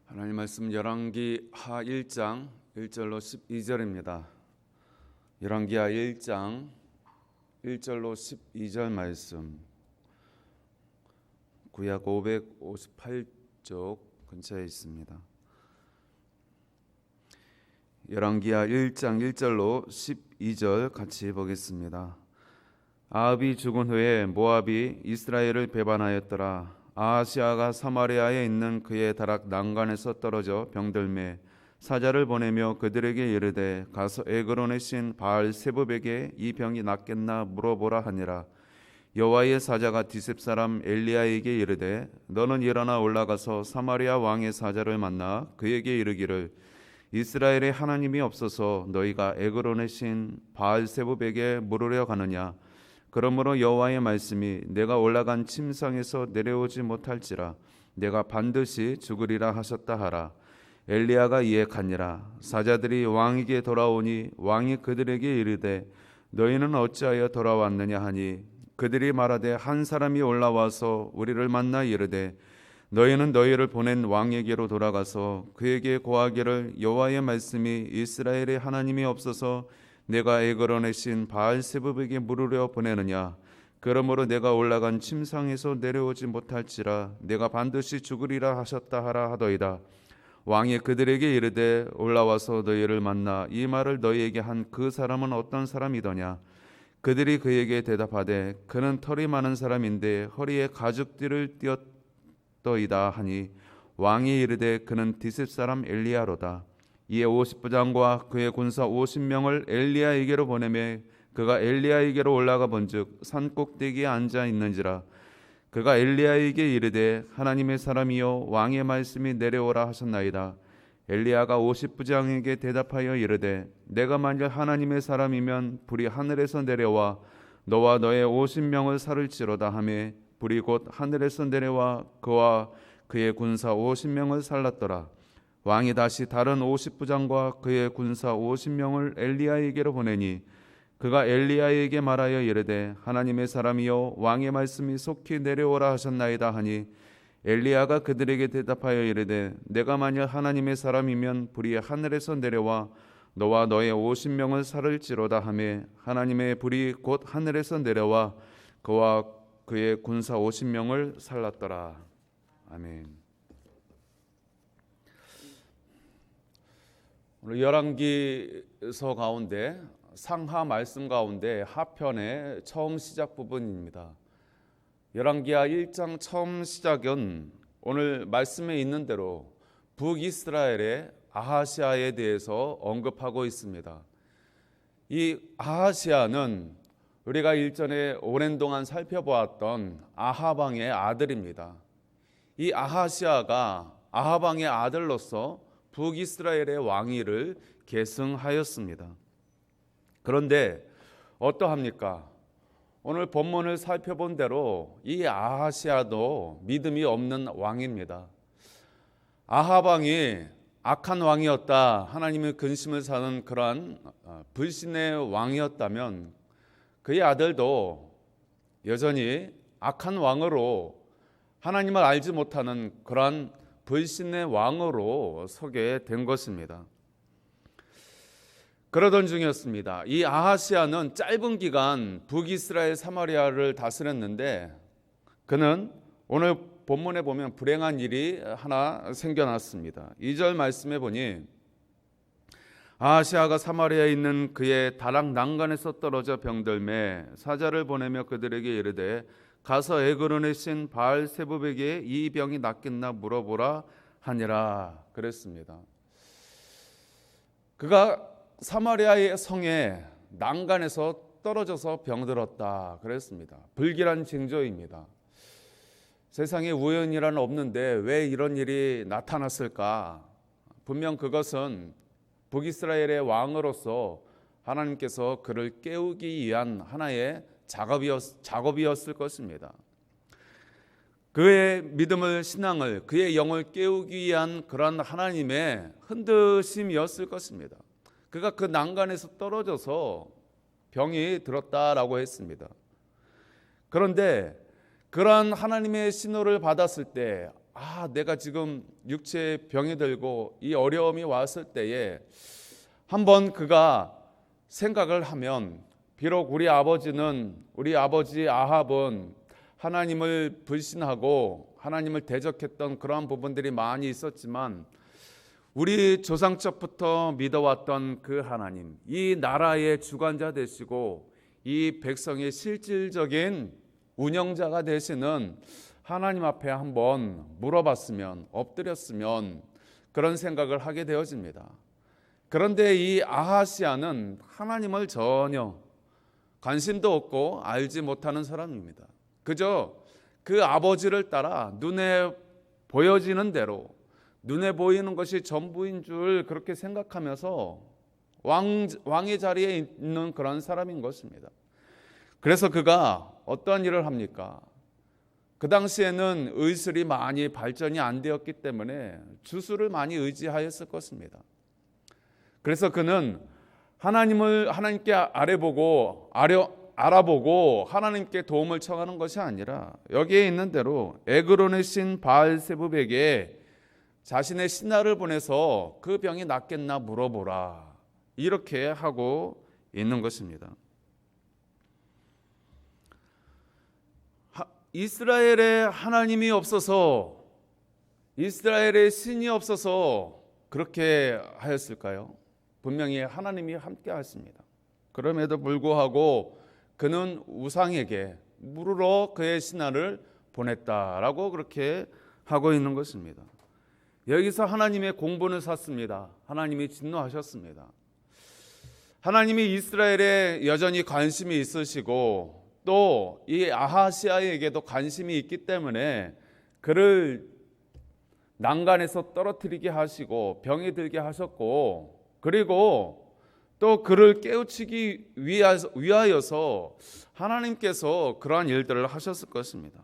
하나님 말씀 열왕기 하 1장 1절로 12절입니다. 열왕기 하 1장 1절로 12절 말씀, 구약 558쪽 근처에 있습니다. 열왕기 하 1장 1절로 12절 같이 보겠습니다. 아합이 죽은 후에 모압이 이스라엘을 배반하였더라. 아하시아가 사마리아에 있는 그의 다락 난간에서 떨어져 병들매 사자를 보내며 그들에게 이르되 가서 에그론의 신 바알 세붑에게 이 병이 낫겠나 물어보라 하니라. 여호와의 사자가 디셉 사람 엘리야에게 이르되 너는 일어나 올라가서 사마리아 왕의 사자를 만나 그에게 이르기를 이스라엘의 하나님이 없어서 너희가 에그론의 신 바알 세붑에게 물으려 가느냐. 그러므로 여호와의 말씀이 내가 올라간 침상에서 내려오지 못할지라 내가 반드시 죽으리라 하셨다 하라. 엘리야가 이에 가니라. 사자들이 왕에게 돌아오니 왕이 그들에게 이르되 너희는 어찌하여 돌아왔느냐 하니 그들이 말하되 한 사람이 올라와서 우리를 만나 이르되 너희는 너희를 보낸 왕에게로 돌아가서 그에게 고하기를 여호와의 말씀이 이스라엘의 하나님이 없어서 내가 에그론의 신 바알 세붑에게 물으려 보내느냐. 그러므로 내가 올라간 침상에서 내려오지 못할지라 내가 반드시 죽으리라 하셨다 하라 하더이다. 왕이 그들에게 이르되 올라와서 너희를 만나 이 말을 너희에게 한 그 사람은 어떤 사람이더냐. 그들이 그에게 대답하되 그는 털이 많은 사람인데 허리에 가죽띠를 띠었더이다 하니 왕이 이르되 그는 디셉 사람 엘리야로다. 이에 50부장과 그의 군사 50명을 엘리야에게로 보내매 그가 엘리야에게로 올라가 본즉 산 꼭대기에 앉아 있는지라. 그가 엘리야에게 이르되 하나님의 사람이여 왕의 말씀이 내려오라 하셨나이다. 엘리야가 50부장에게 대답하여 이르되 내가 만일 하나님의 사람이면 불이 하늘에서 내려와 너와 너의 50명을 살을지로다 하매 불이 곧 하늘에서 내려와 그와 그의 군사 50명을 살랐더라. 왕이 다시 다른 50부장과 그의 군사 50명을 엘리야에게로 보내니 그가 엘리야에게 말하여 이르되 하나님의 사람이여 왕의 말씀이 속히 내려오라 하셨나이다 하니 엘리야가 그들에게 대답하여 이르되 내가 만일 하나님의 사람이면 불이 하늘에서 내려와 너와 너의 50명을 살을지로다 하매 하나님의 불이 곧 하늘에서 내려와 그와 그의 군사 50명을 살랐더라. 아멘. 오늘 열왕기서 가운데 상하 말씀 가운데 하편의 처음 시작 부분입니다. 열왕기하 1장 처음 시작은 오늘 말씀에 있는 대로 북이스라엘의 아하시아에 대해서 언급하고 있습니다. 이 아하시아는 우리가 일전에 오랜 동안 살펴보았던 아합 왕의 아들입니다. 이 아하시아가 아합 왕의 아들로서 북이스라엘의 왕위를 계승하였습니다. 그런데 어떠합니까? 오늘 본문을 살펴본 대로 이 아하시아도 믿음이 없는 왕입니다. 아합 왕이 악한 왕이었다, 하나님의 근심을 사는 그러한 불신의 왕이었다면 그의 아들도 여전히 악한 왕으로 하나님을 알지 못하는 그러한 불신의 왕으로 서게 된 것입니다. 그러던 중이었습니다. 이 아하시아는 짧은 기간 북이스라엘 사마리아를 다스렸는데 그는 오늘 본문에 보면 불행한 일이 하나 생겨났습니다. 2절 말씀에 보니 아하시아가 사마리아에 있는 그의 다락 난간에서 떨어져 병들매 사자를 보내며 그들에게 이르되 가서 에그론의 신 바알 세붑에게 이 병이 낫겠나 물어보라 하니라 그랬습니다. 그가 사마리아의 성에 난간에서 떨어져서 병들었다 그랬습니다. 불길한 징조입니다. 세상에 우연이란 없는데 왜 이런 일이 나타났을까? 분명 그것은 북이스라엘의 왕으로서 하나님께서 그를 깨우기 위한 하나의 작업이었을 것입니다. 그의 믿음을, 신앙을, 그의 영을 깨우기 위한 그런 하나님의 흔드심이었을 것입니다. 그가 그 난간에서 떨어져서 병이 들었다라고 했습니다. 그런데 그러한 하나님의 신호를 받았을 때 내가 지금 육체에 병이 들고 이 어려움이 왔을 때에 한번 그가 생각을 하면, 비록 우리 아버지 아합은 하나님을 불신하고 하나님을 대적했던 그러한 부분들이 많이 있었지만, 우리 조상적부터 믿어왔던 그 하나님, 이 나라의 주관자 되시고 이 백성의 실질적인 운영자가 되시는 하나님 앞에 한번 물어봤으면, 엎드렸으면, 그런 생각을 하게 되어집니다. 그런데 이 아하시아는 하나님을 전혀 관심도 없고 알지 못하는 사람입니다. 그저 그 아버지를 따라 눈에 보여지는 대로, 눈에 보이는 것이 전부인 줄 그렇게 생각하면서 왕의 자리에 있는 그런 사람인 것입니다. 그래서 그가 어떠한 일을 합니까? 그 당시에는 의술이 많이 발전이 안 되었기 때문에 주술을 많이 의지하였을 것입니다. 그래서 그는 하나님께 알아보고 하나님께 도움을 청하는 것이 아니라, 여기에 있는 대로 에그론의 신 바알세붑에게 자신의 신하를 보내서 그 병이 낫겠나 물어보라, 이렇게 하고 있는 것입니다. 이스라엘에 하나님이 없어서, 이스라엘에 신이 없어서 그렇게 하였을까요? 분명히 하나님이 함께 하십니다. 그럼에도 불구하고 그는 우상에게 물으러 그의 신하를 보냈다라고 그렇게 하고 있는 것입니다. 여기서 하나님의 공분을 샀습니다. 하나님이 진노하셨습니다. 하나님이 이스라엘에 여전히 관심이 있으시고 또 이 아하시아에게도 관심이 있기 때문에 그를 난간에서 떨어뜨리게 하시고 병이 들게 하셨고, 그리고 또 그를 깨우치기 위하여서 하나님께서 그러한 일들을 하셨을 것입니다.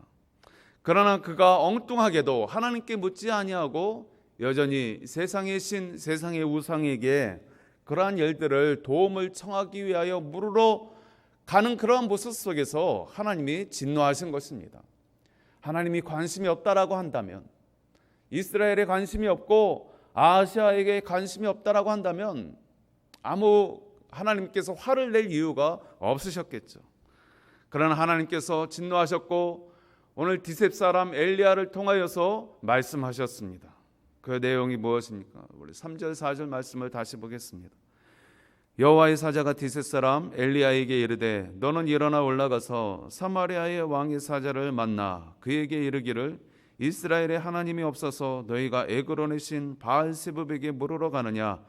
그러나 그가 엉뚱하게도 하나님께 묻지 아니하고 여전히 세상의 신, 세상의 우상에게 그러한 일들을 도움을 청하기 위하여 물으러 가는 그러한 모습 속에서 하나님이 진노하신 것입니다. 하나님이 관심이 없다라고 한다면, 이스라엘에 관심이 없고 아시아에게 관심이 없다라고 한다면 하나님께서 화를 낼 이유가 없으셨겠죠. 그러나 하나님께서 진노하셨고 오늘 디셉 사람 엘리야를 통하여서 말씀하셨습니다. 그 내용이 무엇입니까? 우리 3절 4절 말씀을 다시 보겠습니다. 여호와의 사자가 디셉 사람 엘리야에게 이르되 너는 일어나 올라가서 사마리아의 왕의 사자를 만나 그에게 이르기를 이스라엘에 하나님이 없어서 너희가 에그론의 신 바알세붑에게 물으러 가느냐?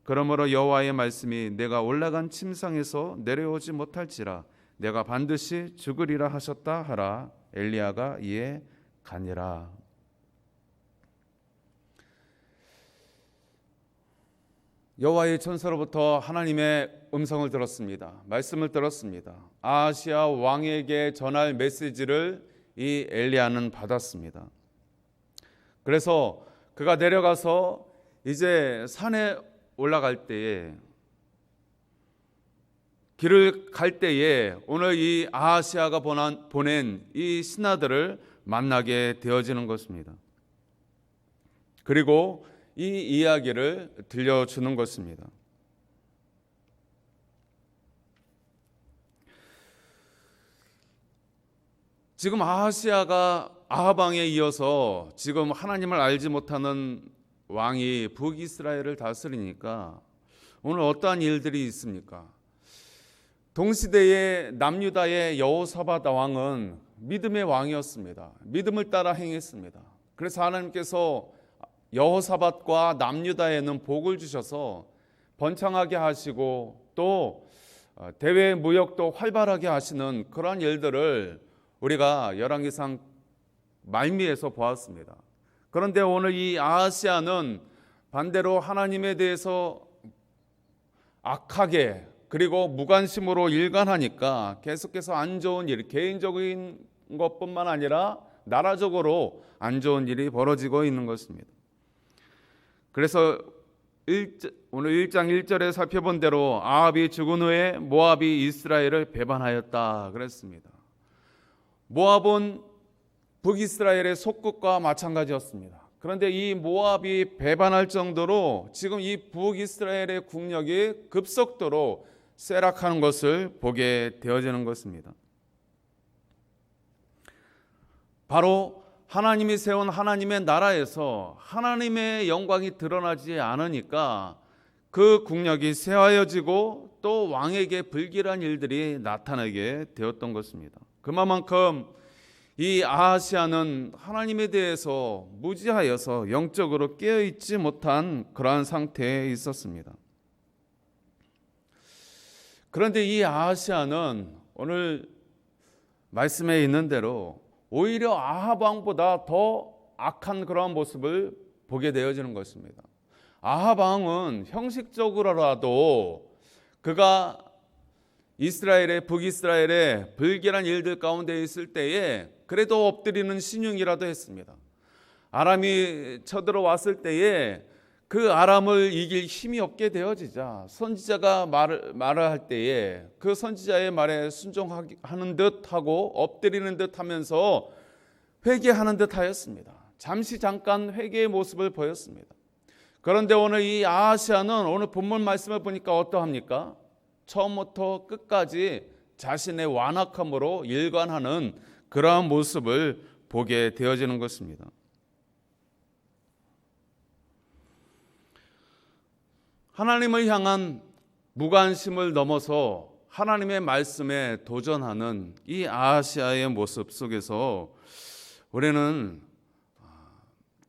그러므로 여호와의 말씀이 내가 올라간 침상에서 내려오지 못할지라 내가 반드시 죽으리라 하셨다 하라. 엘리야가 이에 가니라. 여호와의 천사로부터 하나님의 음성을 들었습니다. 말씀을 들었습니다. 아하시아 왕에게 전할 메시지를 이 엘리야는 받았습니다. 그래서 그가 내려가서 이제 산에 올라갈 때에, 길을 갈 때에 오늘 이 아하시아가 보낸 이 신하들을 만나게 되어지는 것입니다. 그리고 이 이야기를 들려주는 것입니다. 지금 아하시아가 아합 왕에 이어서 지금 하나님을 알지 못하는 왕이 북이스라엘을 다스리니까 오늘 어떠한 일들이 있습니까? 동시대의 남유다의 여호사밧 왕은 믿음의 왕이었습니다. 믿음을 따라 행했습니다. 그래서 하나님께서 여호사밧과 남유다에는 복을 주셔서 번창하게 하시고 또 대외 무역도 활발하게 하시는 그러한 일들을 우리가 열왕기상 말미에서 보았습니다. 그런데 오늘 이 아하시아는 반대로 하나님에 대해서 악하게 그리고 무관심으로 일관하니까 계속해서 안 좋은 일, 개인적인 것뿐만 아니라 나라적으로 안 좋은 일이 벌어지고 있는 것입니다. 그래서 오늘 1장 1절에 살펴본 대로 아합이 죽은 후에 모압이 이스라엘을 배반하였다 그랬습니다. 모압은 북이스라엘의 속국과 마찬가지였습니다. 그런데 이 모압이 배반할 정도로 지금 이 북이스라엘의 국력이 급속도로 쇠락하는 것을 보게 되어지는 것입니다. 바로 하나님이 세운 하나님의 나라에서 하나님의 영광이 드러나지 않으니까 그 국력이 쇠하여지고 또 왕에게 불길한 일들이 나타나게 되었던 것입니다. 그만큼 이 아하시아는 하나님에 대해서 무지하여서 영적으로 깨어있지 못한 그러한 상태에 있었습니다. 그런데 이 아하시아는 오늘 말씀에 있는 대로 오히려 아합 왕보다 더 악한 그러한 모습을 보게 되어지는 것입니다. 아합 왕은 형식적으로라도 그가 이스라엘의 북이스라엘의 불길한 일들 가운데 있을 때에 그래도 엎드리는 신용이라도 했습니다. 아람이 쳐들어왔을 때에 그 아람을 이길 힘이 없게 되어지자 선지자가 말을 할 때에 그 선지자의 말에 순종하는 듯 하고 엎드리는 듯 하면서 회개하는 듯 하였습니다. 잠깐 회개의 모습을 보였습니다. 그런데 오늘 이 아하시아는 오늘 본문 말씀을 보니까 어떠합니까? 처음부터 끝까지 자신의 완악함으로 일관하는 그러한 모습을 보게 되어지는 것입니다. 하나님을 향한 무관심을 넘어서 하나님의 말씀에 도전하는 이 아하시아의 모습 속에서 우리는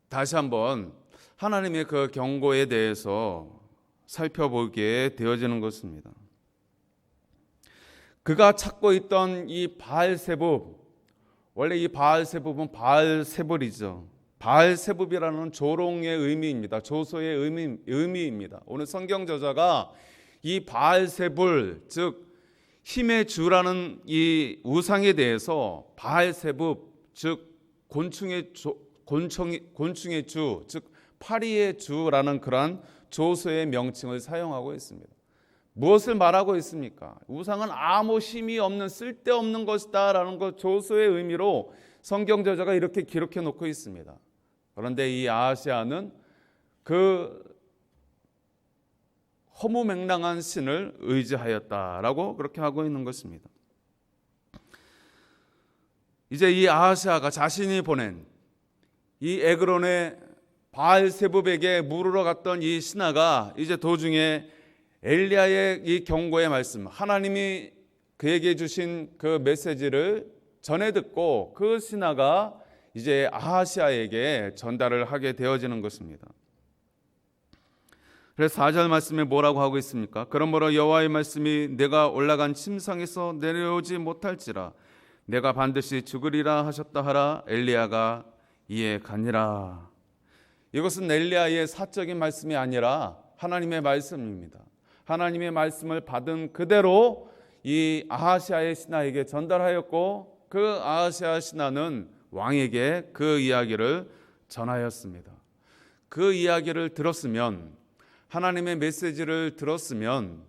다시 한번 하나님의 그 경고에 대해서 살펴보게 되어지는 것입니다. 그가 찾고 있던 이 바알세붑, 원래 이 바알세붑은 바알세불이죠. 바알세붑이라는 조롱의 의미입니다. 조소의 의미입니다. 오늘 성경 저자가 이 바알세불, 즉 힘의 주라는 이 우상에 대해서 바알세붑, 즉 곤충의 주, 즉 파리의 주라는 그러한 조소의 명칭을 사용하고 있습니다. 무엇을 말하고 있습니까? 우상은 아무 힘이 없는 쓸데없는 것이다 라는 것 조소의 의미로 성경 저자가 이렇게 기록해 놓고 있습니다. 그런데 이 아하시아는 그 허무맹랑한 신을 의지하였다라고 그렇게 하고 있는 것입니다. 이제 이 아하시아가 자신이 보낸 이 에그론의 바알세붑에게 물으러 갔던 이 신하가 이제 도중에 엘리야의 이 경고의 말씀, 하나님이 그에게 주신 그 메시지를 전해 듣고 그 신하가 이제 아하시아에게 전달을 하게 되어지는 것입니다. 그래서 4절 말씀에 뭐라고 하고 있습니까? 그러므로 여호와의 말씀이 내가 올라간 침상에서 내려오지 못할지라 내가 반드시 죽으리라 하셨다 하라. 엘리야가 이에 가니라. 이것은 엘리야의 사적인 말씀이 아니라 하나님의 말씀입니다. 하나님의 말씀을 받은 그대로 이 아하시아의 신하에게 전달하였고 그 아하시아 신하는 왕에게 그 이야기를 전하였습니다. 그 이야기를 들었으면, 하나님의 메시지를 들었으면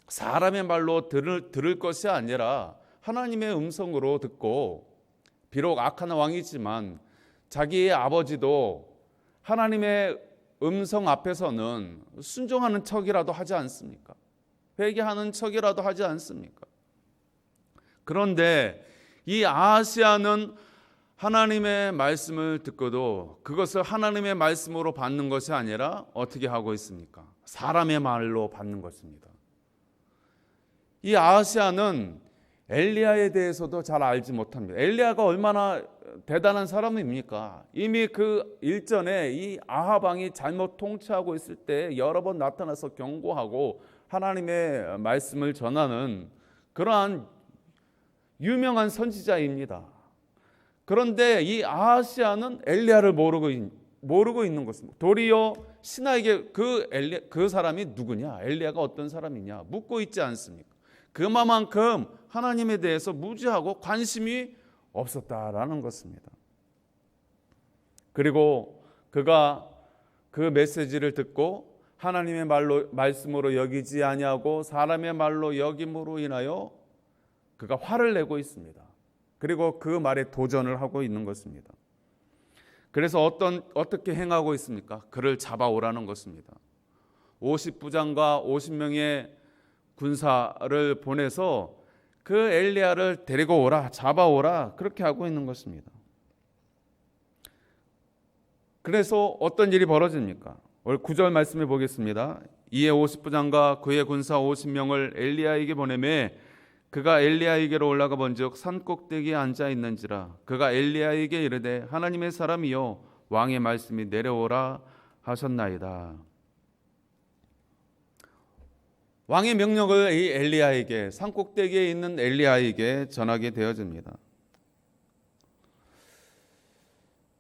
사람의 말로 들을 것이 아니라 하나님의 음성으로 듣고, 비록 악한 왕이지만 자기의 아버지도 하나님의 음성 앞에서는 순종하는 척이라도 하지 않습니까? 회개하는 척이라도 하지 않습니까? 그런데 이 아하시아는 하나님의 말씀을 듣고도 그것을 하나님의 말씀으로 받는 것이 아니라 어떻게 하고 있습니까? 사람의 말로 받는 것입니다. 이 아하시아는 엘리야에 대해서도 잘 알지 못합니다. 엘리야가 얼마나 대단한 사람입니까? 이미 그 일전에 이 아합 왕이 잘못 통치하고 있을 때 여러 번 나타나서 경고하고 하나님의 말씀을 전하는 그러한 유명한 선지자입니다. 그런데 이 아하시아는 엘리야를 모르고 있는 것입니다. 도리어 신하에게 그 사람이 누구냐, 엘리야가 어떤 사람이냐 묻고 있지 않습니까? 그만큼 하나님에 대해서 무지하고 관심이 없었다라는 것입니다. 그리고 그가 그 메시지를 듣고 하나님의 말씀으로 여기지 아니하고 사람의 말로 여김으로 인하여 그가 화를 내고 있습니다. 그리고 그 말에 도전을 하고 있는 것입니다. 그래서 어떻게 행하고 있습니까? 그를 잡아오라는 것입니다. 50부장과 50명의 군사를 보내서 그 엘리야를 데리고 오라, 잡아오라, 그렇게 하고 있는 것입니다. 그래서 어떤 일이 벌어집니까? 오늘 9절 말씀을 보겠습니다. 이에 50부장과 그의 군사 50명을 엘리야에게 보내매 그가 엘리야에게로 올라가 본즉 산 꼭대기에 앉아 있는지라. 그가 엘리야에게 이르되 하나님의 사람이여 왕의 말씀이 내려오라 하셨나이다. 왕의 명령을 이 엘리야에게, 산 꼭대기에 있는 엘리야에게 전하게 되어집니다.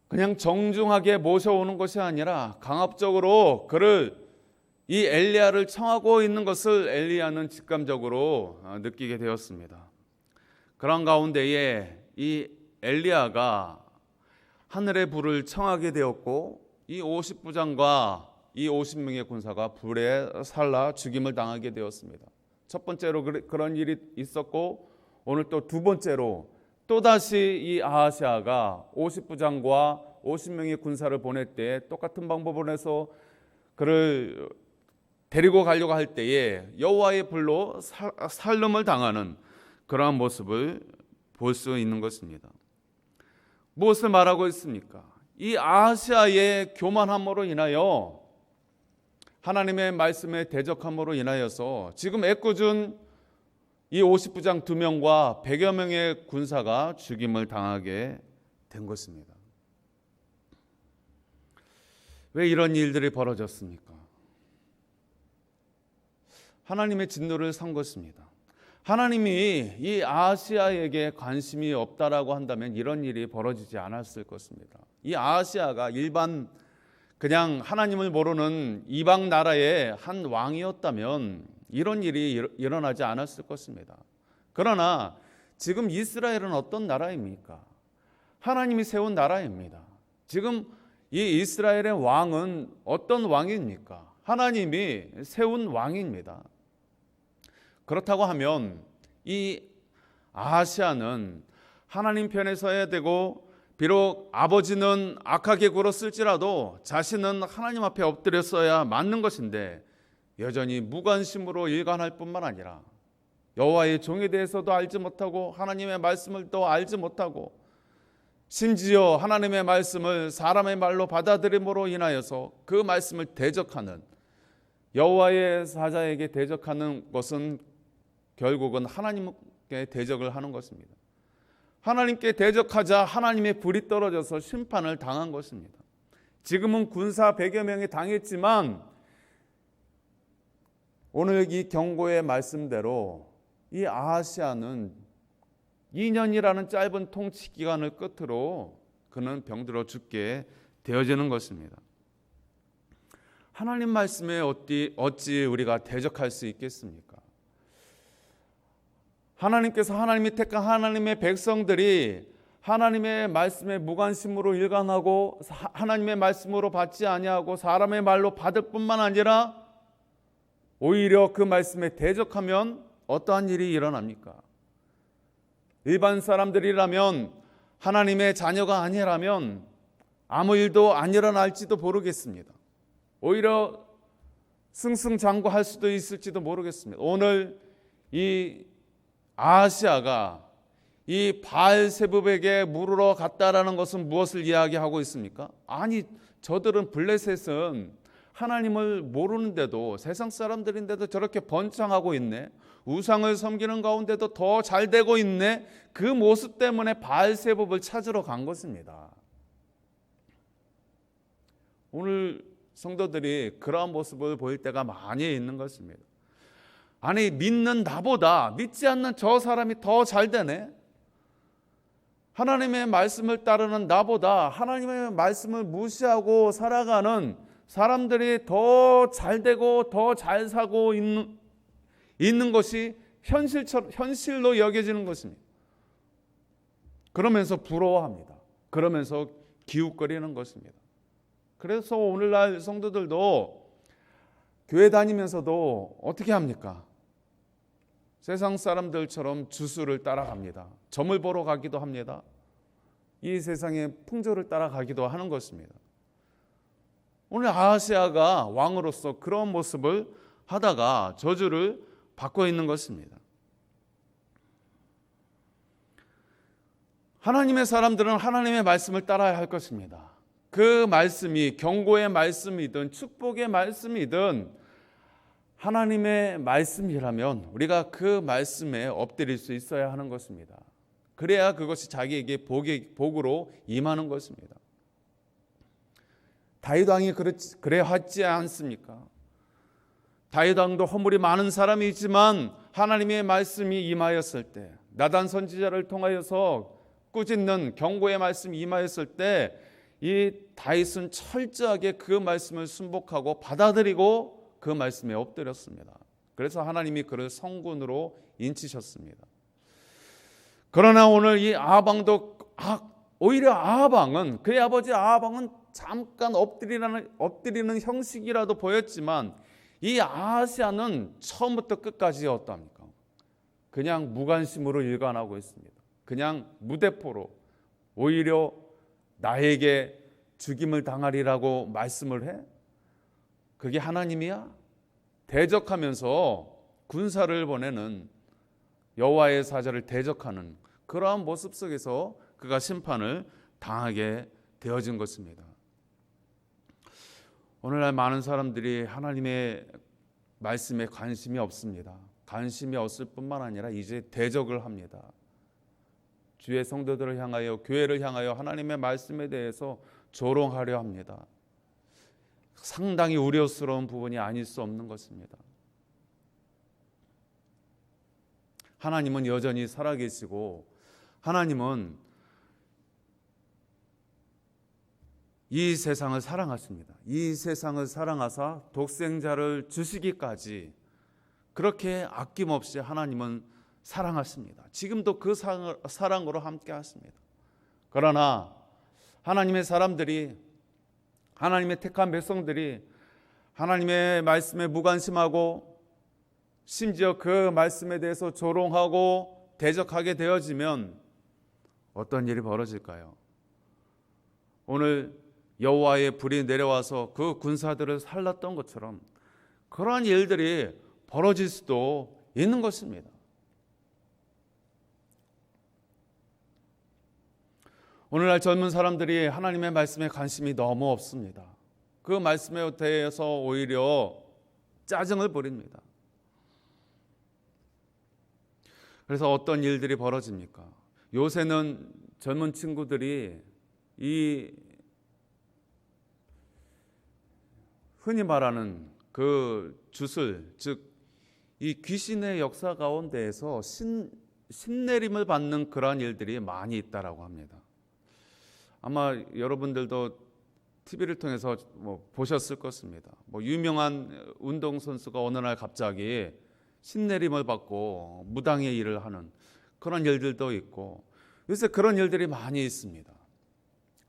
그냥 정중하게 모셔오는 것이 아니라 강압적으로 이 엘리야를 청하고 있는 것을 엘리야는 직감적으로 느끼게 되었습니다. 그런 가운데에 이 엘리야가 하늘의 불을 청하게 되었고 이 50부장과 이 50명의 군사가 불에 살라 죽임을 당하게 되었습니다. 첫 번째로 그런 일이 있었고 오늘 또 두 번째로 또다시 이 아하시아가 50부장과 50명의 군사를 보낼 때 똑같은 방법을 해서 그를 데리고 가려고 할 때에 여호와의 불로 살름을 당하는 그러한 모습을 볼 수 있는 것입니다. 무엇을 말하고 있습니까? 이 아하시아의 교만함으로 인하여 하나님의 말씀에 대적함으로 인하여서 지금 애꿎은 이 50부장 2명과 100여 명의 군사가 죽임을 당하게 된 것입니다. 왜 이런 일들이 벌어졌습니까? 하나님의 진노를 산 것입니다. 하나님이 이 아하시아에게 관심이 없다라고 한다면 이런 일이 벌어지지 않았을 것입니다. 이 아하시아가 그냥 하나님을 모르는 이방 나라의 한 왕이었다면 이런 일이 일어나지 않았을 것입니다. 그러나 지금 이스라엘은 어떤 나라입니까? 하나님이 세운 나라입니다. 지금 이 이스라엘의 왕은 어떤 왕입니까? 하나님이 세운 왕입니다. 그렇다고 하면 이 아하시아는 하나님 편에 서야 되고 비록 아버지는 악하게 굴었을지라도 자신은 하나님 앞에 엎드렸어야 맞는 것인데 여전히 무관심으로 일관할 뿐만 아니라 여호와의 종에 대해서도 알지 못하고 하나님의 말씀을 또 알지 못하고 심지어 하나님의 말씀을 사람의 말로 받아들임으로 인하여서 그 말씀을 대적하는 여호와의 사자에게 대적하는 것은 결국은 하나님께 대적을 하는 것입니다. 하나님께 대적하자 하나님의 불이 떨어져서 심판을 당한 것입니다. 지금은 군사 100여 명이 당했지만 오늘 이 경고의 말씀대로 이 아하시아는 2년이라는 짧은 통치 기간을 끝으로 그는 병들어 죽게 되어지는 것입니다. 하나님 말씀에 어찌 우리가 대적할 수 있겠습니까? 하나님께서 하나님이 택한 하나님의 백성들이 하나님의 말씀에 무관심으로 일관하고 하나님의 말씀으로 받지 아니하고 사람의 말로 받을 뿐만 아니라 오히려 그 말씀에 대적하면 어떠한 일이 일어납니까? 일반 사람들이라면 하나님의 자녀가 아니라면 아무 일도 안 일어날지도 모르겠습니다. 오히려 승승장구할 수도 있을지도 모르겠습니다. 오늘 이 아하시아가 이 바알세붑에게 물으러 갔다라는 것은 무엇을 이야기하고 있습니까? 아니, 저들은 블레셋은 하나님을 모르는데도 세상 사람들인데도 저렇게 번창하고 있네. 우상을 섬기는 가운데도 더 잘 되고 있네. 그 모습 때문에 바알세붑을 찾으러 간 것입니다. 오늘 성도들이 그러한 모습을 보일 때가 많이 있는 것입니다. 아니, 믿는 나보다 믿지 않는 저 사람이 더 잘 되네. 하나님의 말씀을 따르는 나보다 하나님의 말씀을 무시하고 살아가는 사람들이 더 잘 되고 더 잘 사고 있는 것이 현실로 여겨지는 것입니다. 그러면서 부러워합니다. 그러면서 기웃거리는 것입니다. 그래서 오늘날 성도들도 교회 다니면서도 어떻게 합니까? 세상 사람들처럼 주수를 따라갑니다. 점을 보러 가기도 합니다. 이 세상의 풍조를 따라가기도 하는 것입니다. 오늘 아하시아가 왕으로서 그런 모습을 하다가 저주를 받고 있는 것입니다. 하나님의 사람들은 하나님의 말씀을 따라야 할 것입니다. 그 말씀이 경고의 말씀이든 축복의 말씀이든 하나님의 말씀이라면 우리가 그 말씀에 엎드릴 수 있어야 하는 것입니다. 그래야 그것이 자기에게 복으로 임하는 것입니다. 다윗 왕이 그래 하지 않습니까? 다윗 왕도 허물이 많은 사람이지만 하나님의 말씀이 임하였을 때, 나단 선지자를 통하여서 꾸짖는 경고의 말씀이 임하였을 때 이 다윗은 철저하게 그 말씀을 순복하고 받아들이고 그 말씀에 엎드렸습니다. 그래서 하나님이 그를 성군으로 인치셨습니다. 그러나 오늘 이 아방도 오히려 아방은 그의 아버지 아방은 잠깐 엎드리는 형식이라도 보였지만 이 아하시아는 처음부터 끝까지 어떠합니까? 그냥 무관심으로 일관하고 있습니다. 그냥 무대포로 오히려 나에게 죽임을 당하리라고 말씀을 해? 그게 하나님이야? 대적하면서 군사를 보내는 여호와의 사자를 대적하는 그러한 모습 속에서 그가 심판을 당하게 되어진 것입니다. 오늘날 많은 사람들이 하나님의 말씀에 관심이 없습니다. 관심이 없을 뿐만 아니라 이제 대적을 합니다. 주의 성도들을 향하여, 교회를 향하여 하나님의 말씀에 대해서 조롱하려 합니다. 상당히 우려스러운 부분이 아닐 수 없는 것입니다. 하나님은 여전히 살아계시고 하나님은 이 세상을 사랑하십니다. 이 세상을 사랑하사 독생자를 주시기까지 그렇게 아낌없이 하나님은 사랑하십니다. 지금도 그 사랑으로 함께 하십니다. 그러나 하나님의 사람들이, 하나님의 택한 백성들이 하나님의 말씀에 무관심하고 심지어 그 말씀에 대해서 조롱하고 대적하게 되어지면 어떤 일이 벌어질까요? 오늘 여호와의 불이 내려와서 그 군사들을 살랐던 것처럼 그러한 일들이 벌어질 수도 있는 것입니다. 오늘날 젊은 사람들이 하나님의 말씀에 관심이 너무 없습니다. 그 말씀에 대해서 오히려 짜증을 부립니다. 그래서 어떤 일들이 벌어집니까? 요새는 젊은 친구들이 이 흔히 말하는 그 주술, 즉 이 귀신의 역사 가운데에서 신내림을 받는 그러한 일들이 많이 있다라고 합니다. 아마 여러분들도 TV를 통해서 보셨을 것입니다. 유명한 운동선수가 어느 날 갑자기 신내림을 받고 무당의 일을 하는 그런 일들도 있고 요새 그런 일들이 많이 있습니다.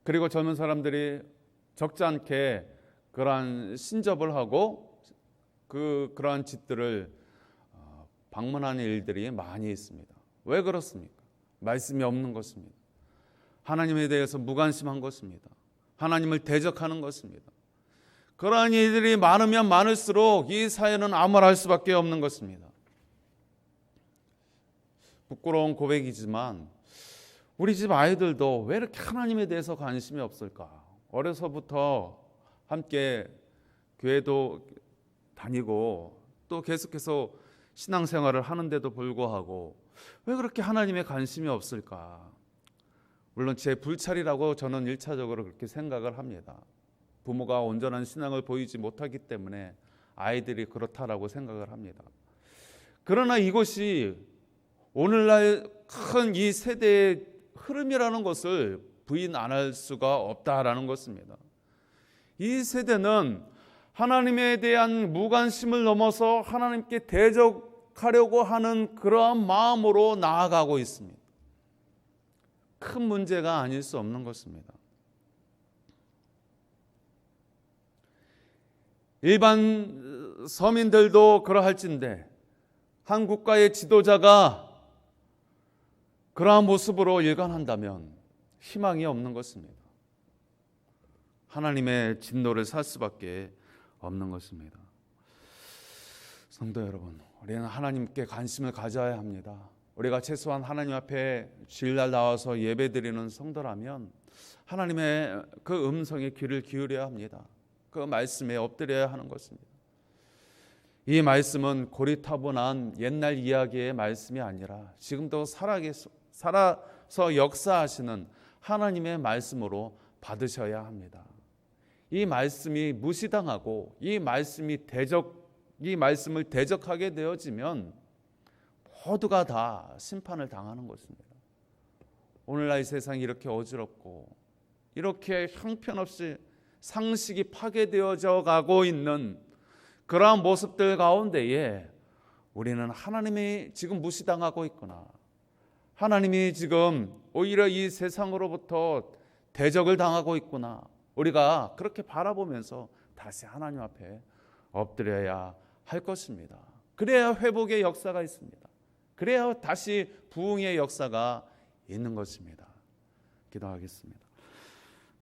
그리고 젊은 사람들이 적지 않게 그러한 신접을 하고 그러한 집들을 방문하는 일들이 많이 있습니다. 왜 그렇습니까? 말씀이 없는 것입니다. 하나님에 대해서 무관심한 것입니다. 하나님을 대적하는 것입니다. 그러한 일들이 많으면 많을수록 이 사회는 암울할 수밖에 없는 것입니다. 부끄러운 고백이지만 우리 집 아이들도 왜 이렇게 하나님에 대해서 관심이 없을까? 어려서부터 함께 교회도 다니고 또 계속해서 신앙생활을 하는데도 불구하고 왜 그렇게 하나님에 관심이 없을까? 물론 제 불찰이라고 저는 1차적으로 그렇게 생각을 합니다. 부모가 온전한 신앙을 보이지 못하기 때문에 아이들이 그렇다라고 생각을 합니다. 그러나 이것이 오늘날 큰 이 세대의 흐름이라는 것을 부인 안 할 수가 없다라는 것입니다. 이 세대는 하나님에 대한 무관심을 넘어서 하나님께 대적하려고 하는 그러한 마음으로 나아가고 있습니다. 큰 문제가 아닐 수 없는 것입니다. 일반 서민들도 그러할진데 한 국가의 지도자가 그러한 모습으로 일관한다면 희망이 없는 것입니다. 하나님의 진노를 살 수밖에 없는 것입니다. 성도 여러분, 우리는 하나님께 관심을 가져야 합니다. 우리가 최소한 하나님 앞에 주일날 나와서 예배드리는 성도라면 하나님의 그 음성에 귀를 기울여야 합니다. 그 말씀에 엎드려야 하는 것입니다. 이 말씀은 고리타분한 옛날 이야기의 말씀이 아니라 지금도 살아서 역사하시는 하나님의 말씀으로 받으셔야 합니다. 이 말씀이 무시당하고 이 말씀을 대적하게 되어지면 모두가 다 심판을 당하는 것입니다. 오늘날 세상이 이렇게 어지럽고 이렇게 형편없이 상식이 파괴되어져 가고 있는 그러한 모습들 가운데에 우리는 하나님이 지금 무시당하고 있구나, 하나님이 지금 오히려 이 세상으로부터 대적을 당하고 있구나, 우리가 그렇게 바라보면서 다시 하나님 앞에 엎드려야 할 것입니다. 그래야 회복의 역사가 있습니다. 그래야 다시 부흥의 역사가 있는 것입니다. 기도하겠습니다.